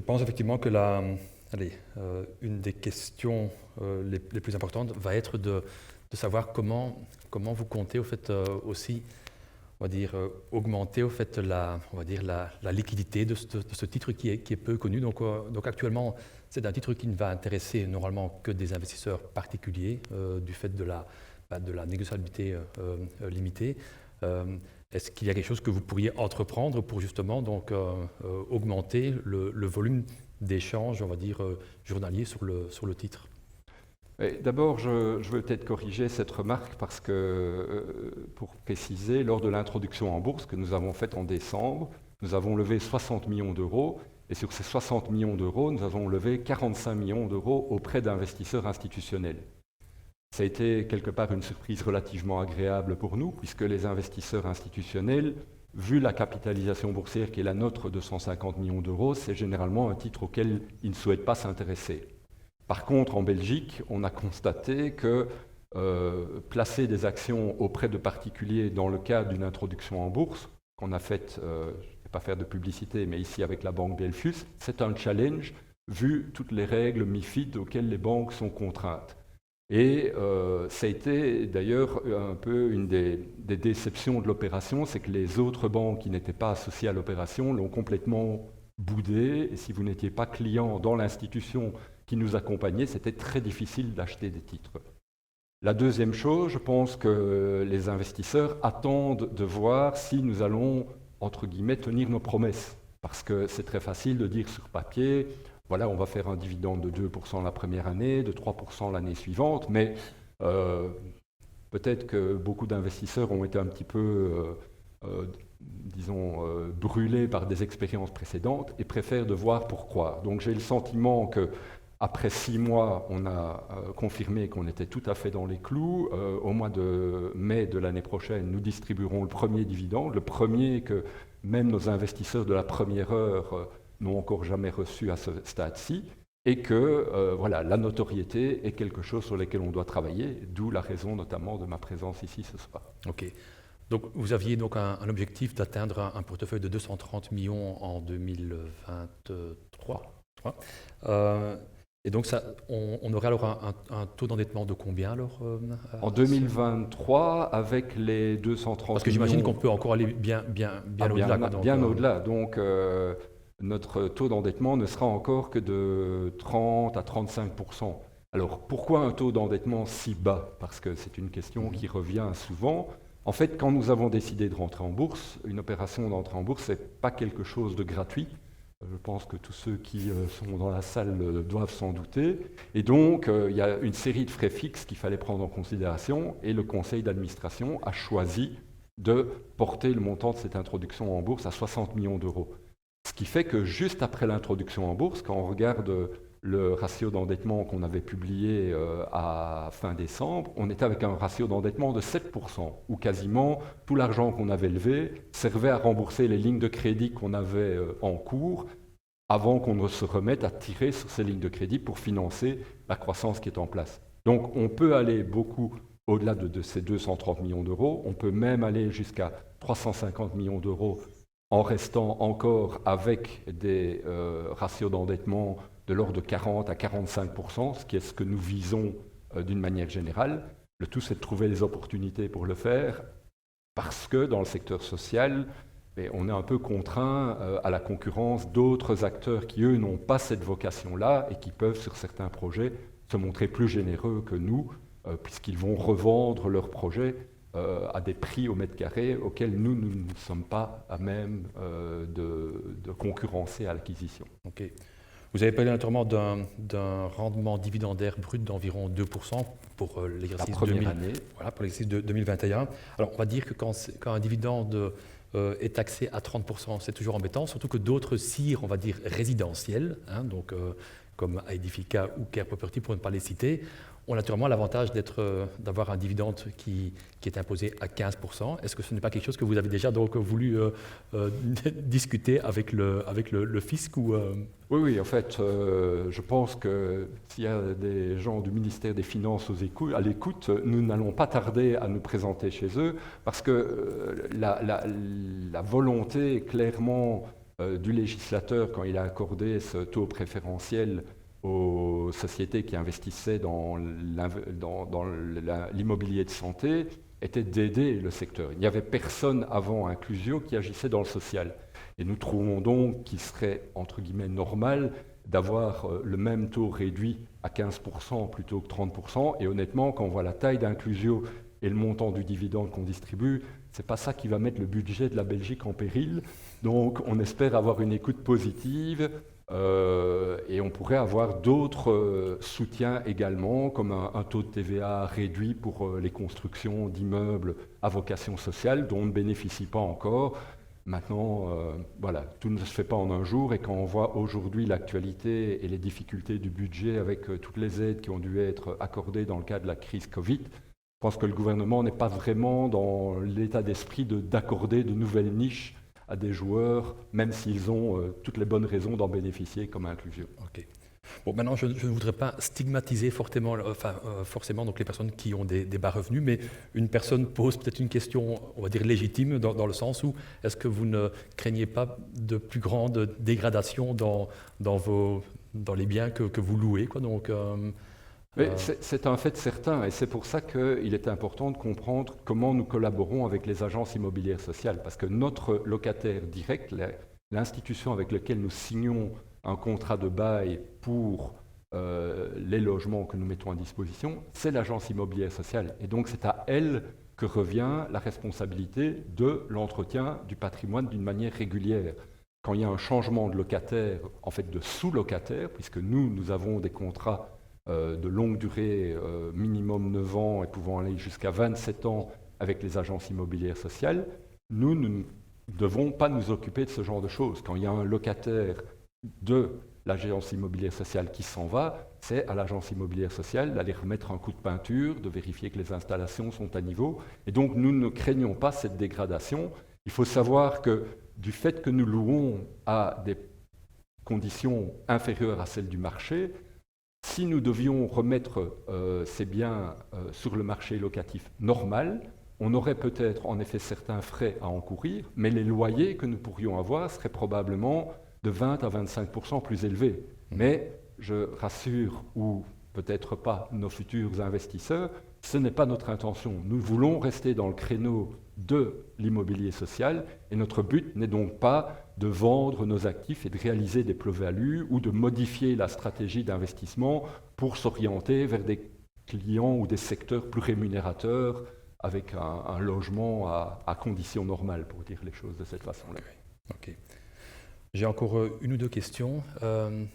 pense effectivement que une des questions les plus importantes va être de savoir comment vous comptez au fait aussi, on va dire, augmenter au fait on va dire la liquidité de ce titre qui est peu connu. Donc actuellement, c'est un titre qui ne va intéresser normalement que des investisseurs particuliers du fait de la négociabilité limitée. Est-ce qu'il y a quelque chose que vous pourriez entreprendre pour justement augmenter le volume d'échanges, on va dire, journaliers sur le titre? D'abord, je veux peut-être corriger cette remarque parce que, pour préciser, lors de l'introduction en bourse que nous avons faite en décembre, nous avons levé 60 millions d'euros et sur ces 60 millions d'euros, nous avons levé 45 millions d'euros auprès d'investisseurs institutionnels. Ça a été quelque part une surprise relativement agréable pour nous puisque les investisseurs institutionnels, vu la capitalisation boursière qui est la nôtre de 150 millions d'euros, c'est généralement un titre auquel ils ne souhaitent pas s'intéresser. Par contre, en Belgique, on a constaté que placer des actions auprès de particuliers dans le cadre d'une introduction en bourse, qu'on a faite, je ne vais pas faire de publicité, mais ici avec la banque Belfius, c'est un challenge vu toutes les règles MiFID auxquelles les banques sont contraintes. Et ça a été d'ailleurs un peu une des déceptions de l'opération, c'est que les autres banques qui n'étaient pas associées à l'opération l'ont complètement boudé. Et si vous n'étiez pas client dans l'institution qui nous accompagnait, c'était très difficile d'acheter des titres. La deuxième chose, je pense que les investisseurs attendent de voir si nous allons, entre guillemets, tenir nos promesses. Parce que c'est très facile de dire sur papier, voilà, on va faire un dividende de 2% la première année, de 3% l'année suivante, mais peut-être que beaucoup d'investisseurs ont été un petit peu, brûlés par des expériences précédentes et préfèrent de voir pourquoi. Donc j'ai le sentiment que après 6 mois, on a confirmé qu'on était tout à fait dans les clous. Au mois de mai de l'année prochaine, nous distribuerons le premier dividende, le premier que même nos investisseurs de la première heure n'ont encore jamais reçu à ce stade-ci, et que voilà, la notoriété est quelque chose sur lequel on doit travailler, d'où la raison notamment de ma présence ici ce soir. Ok. Donc vous aviez donc un objectif d'atteindre un portefeuille de 230 millions en 2023, je crois. Et donc, on aurait alors un taux d'endettement de combien alors en 2023, avec les 230 millions... Parce que j'imagine qu'on peut encore aller bien au-delà. Bien au-delà. Donc, notre taux d'endettement ne sera encore que de 30 à 35%. Alors, pourquoi un taux d'endettement si bas? Parce que c'est une question qui revient souvent. En fait, quand nous avons décidé de rentrer en bourse, une opération d'entrée en bourse, ce n'est pas quelque chose de gratuit. Je pense que tous ceux qui sont dans la salle doivent s'en douter. Et donc, il y a une série de frais fixes qu'il fallait prendre en considération et le conseil d'administration a choisi de porter le montant de cette introduction en bourse à 60 millions d'euros. Ce qui fait que juste après l'introduction en bourse, quand on regarde le ratio d'endettement qu'on avait publié à fin décembre, on était avec un ratio d'endettement de 7%, où quasiment tout l'argent qu'on avait levé servait à rembourser les lignes de crédit qu'on avait en cours, avant qu'on ne se remette à tirer sur ces lignes de crédit pour financer la croissance qui est en place. Donc on peut aller beaucoup au-delà de ces 230 millions d'euros, on peut même aller jusqu'à 350 millions d'euros en restant encore avec des ratios d'endettement de l'ordre de 40 à 45%, ce qui est ce que nous visons d'une manière générale. Le tout, c'est de trouver les opportunités pour le faire, parce que dans le secteur social, on est un peu contraint à la concurrence d'autres acteurs qui, eux, n'ont pas cette vocation-là et qui peuvent, sur certains projets, se montrer plus généreux que nous, puisqu'ils vont revendre leurs projets à des prix au mètre carré auxquels nous ne sommes pas à même de concurrencer à l'acquisition. Okay. Vous avez parlé notamment d'un rendement dividendaire brut d'environ 2% pour l'exercice pour l'exercice de 2021. Alors, on va dire que quand un dividende est taxé à 30%, c'est toujours embêtant, surtout que d'autres CIR, on va dire résidentiels, comme Aedifica ou Care Property, pour ne pas les citer, ont naturellement l'avantage d'avoir un dividende qui est imposé à 15%. Est-ce que ce n'est pas quelque chose que vous avez déjà donc voulu discuter avec le fisc ou Oui, en fait, je pense que s'il y a des gens du ministère des Finances à l'écoute, nous n'allons pas tarder à nous présenter chez eux, parce que la volonté, clairement, du législateur quand il a accordé ce taux préférentiel aux sociétés qui investissaient dans l'immobilier de santé était d'aider le secteur. Il n'y avait personne avant Inclusio qui agissait dans le social. Et nous trouvons donc qu'il serait, entre guillemets, normal d'avoir le même taux réduit à 15% plutôt que 30%. Et honnêtement, quand on voit la taille d'Inclusio et le montant du dividende qu'on distribue, ce n'est pas ça qui va mettre le budget de la Belgique en péril. Donc on espère avoir une écoute positive et on pourrait avoir d'autres soutiens également, comme un taux de TVA réduit pour les constructions d'immeubles à vocation sociale dont on ne bénéficie pas encore. Maintenant, voilà, tout ne se fait pas en un jour, et quand on voit aujourd'hui l'actualité et les difficultés du budget avec toutes les aides qui ont dû être accordées dans le cadre de la crise Covid, je pense que le gouvernement n'est pas vraiment dans l'état d'esprit d'accorder de nouvelles niches à des joueurs, même s'ils ont toutes les bonnes raisons d'en bénéficier, comme Inclusio. Ok. Bon, maintenant, je ne voudrais pas stigmatiser forcément donc les personnes qui ont des bas revenus, mais une personne pose peut-être une question, on va dire, légitime, dans le sens où est-ce que vous ne craignez pas de plus grande dégradation dans les biens que vous louez, quoi, donc, Mais c'est un fait certain, et c'est pour ça qu'il est important de comprendre comment nous collaborons avec les agences immobilières sociales, parce que notre locataire direct, l'institution avec laquelle nous signons un contrat de bail pour les logements que nous mettons à disposition, c'est l'agence immobilière sociale. Et donc c'est à elle que revient la responsabilité de l'entretien du patrimoine d'une manière régulière. Quand il y a un changement de locataire, en fait de sous-locataire, puisque nous avons des contrats de longue durée, minimum 9 ans et pouvant aller jusqu'à 27 ans avec les agences immobilières sociales, nous ne devons pas nous occuper de ce genre de choses. Quand il y a un locataire de l'agence immobilière sociale qui s'en va, c'est à l'agence immobilière sociale d'aller remettre un coup de peinture, de vérifier que les installations sont à niveau. Et donc nous ne craignons pas cette dégradation. Il faut savoir que du fait que nous louons à des conditions inférieures à celles du marché, si nous devions remettre ces biens sur le marché locatif normal, on aurait peut-être en effet certains frais à encourir, mais les loyers que nous pourrions avoir seraient probablement de 20 à 25% plus élevés. Mais je rassure, ou peut-être pas, nos futurs investisseurs, ce n'est pas notre intention. Nous voulons rester dans le créneau de l'immobilier social, et notre but n'est donc pas de vendre nos actifs et de réaliser des plus-values ou de modifier la stratégie d'investissement pour s'orienter vers des clients ou des secteurs plus rémunérateurs avec un logement à conditions normales, pour dire les choses de cette façon-là. Ok. J'ai encore une ou deux questions,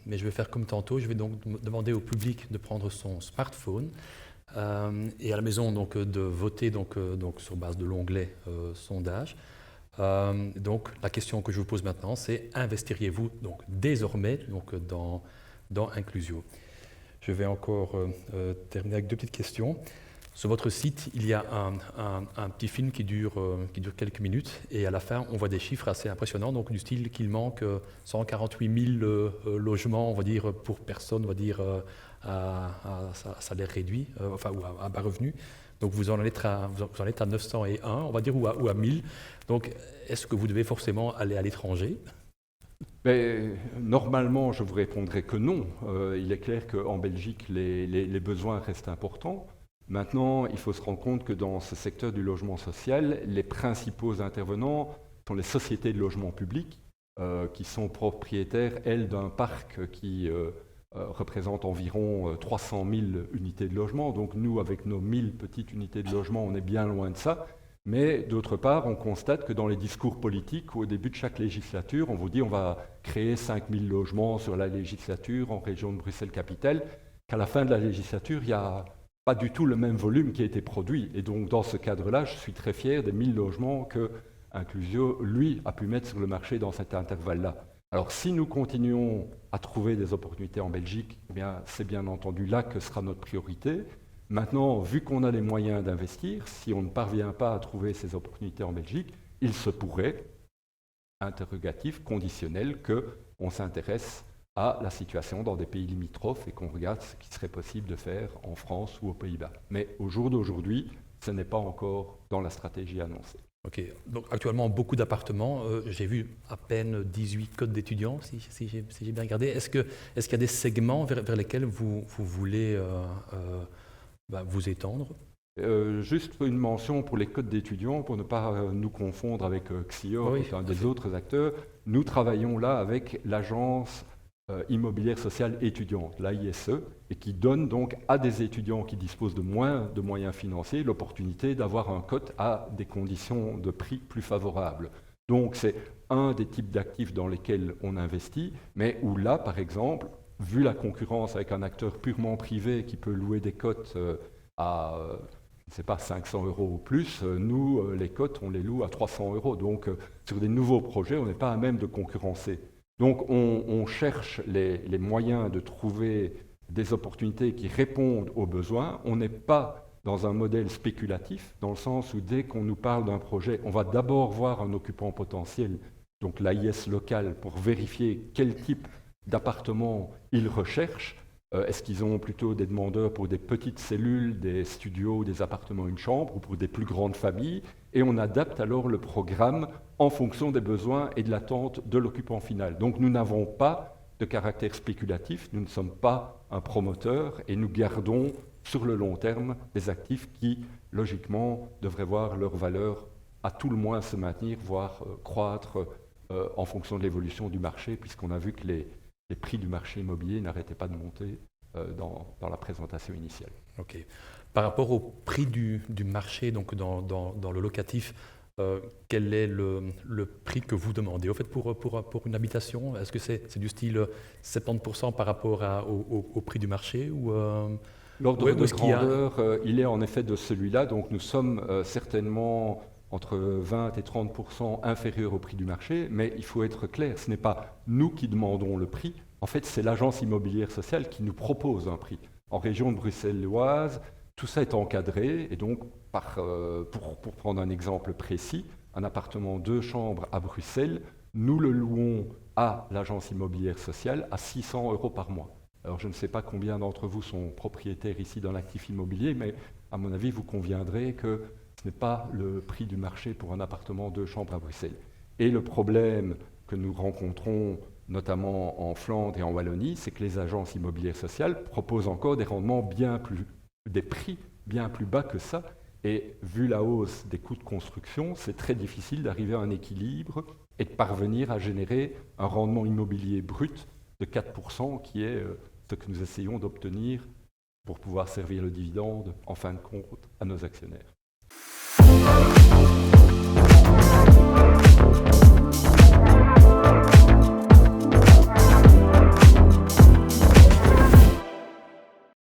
mais je vais faire comme tantôt. Je vais donc demander au public de prendre son smartphone et à la maison donc, de voter donc sur base de l'onglet sondage. Donc la question que je vous pose maintenant, c'est investirez-vous donc désormais donc, dans Inclusio? Je vais encore terminer avec deux petites questions. Sur votre site, il y a un petit film qui dure quelques minutes, et à la fin, on voit des chiffres assez impressionnants, donc du style qu'il manque 148 000 logements, on va dire, pour personne, on va dire, à salaire réduit, enfin, ou à bas revenu. Donc vous en êtes à 901, on va dire, ou à 1000. Donc, est-ce que vous devez forcément aller à l'étranger? Mais, normalement, je vous répondrai que non. Il est clair qu'en Belgique, les besoins restent importants. Maintenant, il faut se rendre compte que dans ce secteur du logement social, les principaux intervenants sont les sociétés de logement public, qui sont propriétaires, elles, d'un parc qui représente environ 300 000 unités de logement. Donc nous, avec nos 1000 petites unités de logement, on est bien loin de ça. Mais d'autre part, on constate que dans les discours politiques, au début de chaque législature, on vous dit on va créer 5000 logements sur la législature en région de Bruxelles-Capitale, qu'à la fin de la législature, il y a pas du tout le même volume qui a été produit. Et donc, dans ce cadre-là, je suis très fier des 1000 logements que Inclusio, lui, a pu mettre sur le marché dans cet intervalle-là. Alors, si nous continuons à trouver des opportunités en Belgique, eh bien, c'est bien entendu là que sera notre priorité. Maintenant, vu qu'on a les moyens d'investir, si on ne parvient pas à trouver ces opportunités en Belgique, il se pourrait, interrogatif, conditionnel, qu'on s'intéresse à la situation dans des pays limitrophes et qu'on regarde ce qui serait possible de faire en France ou aux Pays-Bas. Mais au jour d'aujourd'hui, ce n'est pas encore dans la stratégie annoncée. Ok. Donc actuellement, beaucoup d'appartements. J'ai vu à peine 18 codes d'étudiants, si j'ai bien regardé. Est-ce qu'il y a des segments vers lesquels vous voulez vous étendre? Juste une mention pour les codes d'étudiants, pour ne pas nous confondre avec Xior, Oui, qui est un tout à des fait. autres acteurs. Nous travaillons là avec l'agence immobilière sociale étudiante, l'AISE, et qui donne donc à des étudiants qui disposent de moins de moyens financiers l'opportunité d'avoir un code à des conditions de prix plus favorables. Donc c'est un des types d'actifs dans lesquels on investit, mais où là, par exemple, vu la concurrence avec un acteur purement privé qui peut louer des cotes à je ne sais pas, 500 € ou plus, nous, les cotes, on les loue à 300 €. Donc, sur des nouveaux projets, on n'est pas à même de concurrencer. Donc, on cherche les moyens de trouver des opportunités qui répondent aux besoins. On n'est pas dans un modèle spéculatif, dans le sens où dès qu'on nous parle d'un projet, on va d'abord voir un occupant potentiel, donc l'AIS local, pour vérifier quel type d'appartement il recherche. Est-ce qu'ils ont plutôt des demandeurs pour des petites cellules, des studios, des appartements, une chambre, ou pour des plus grandes familles? Et on adapte alors le programme en fonction des besoins et de l'attente de l'occupant final. Donc nous n'avons pas de caractère spéculatif, nous ne sommes pas un promoteur et nous gardons sur le long terme des actifs qui, logiquement, devraient voir leur valeur à tout le moins se maintenir, voire croître en fonction de l'évolution du marché, puisqu'on a vu que les prix du marché immobilier n'arrêtaient pas de monter dans la présentation initiale. Ok. Par rapport au prix du marché, donc dans le locatif, quel est le prix que vous demandez au fait pour une habitation? Est-ce que c'est du style 70% par rapport au prix du marché ou L'ordre de est-ce qu'il y a... grandeur, il est en effet de celui-là, donc nous sommes certainement entre 20 et 30% inférieurs au prix du marché, mais il faut être clair, ce n'est pas nous qui demandons le prix, en fait c'est l'agence immobilière sociale qui nous propose un prix. En région de Bruxelles-Oise, tout ça est encadré, et donc pour prendre un exemple précis, un appartement 2 chambres à Bruxelles, nous le louons à l'agence immobilière sociale à 600 € par mois. Alors je ne sais pas combien d'entre vous sont propriétaires ici dans l'actif immobilier, mais à mon avis, vous conviendrez que ce n'est pas le prix du marché pour un appartement 2 chambres à Bruxelles. Et le problème que nous rencontrons, notamment en Flandre et en Wallonie, c'est que les agences immobilières sociales proposent encore des prix bien plus bas que ça. Et vu la hausse des coûts de construction, c'est très difficile d'arriver à un équilibre et de parvenir à générer un rendement immobilier brut de 4%, qui est ce que nous essayons d'obtenir pour pouvoir servir le dividende, en fin de compte, à nos actionnaires.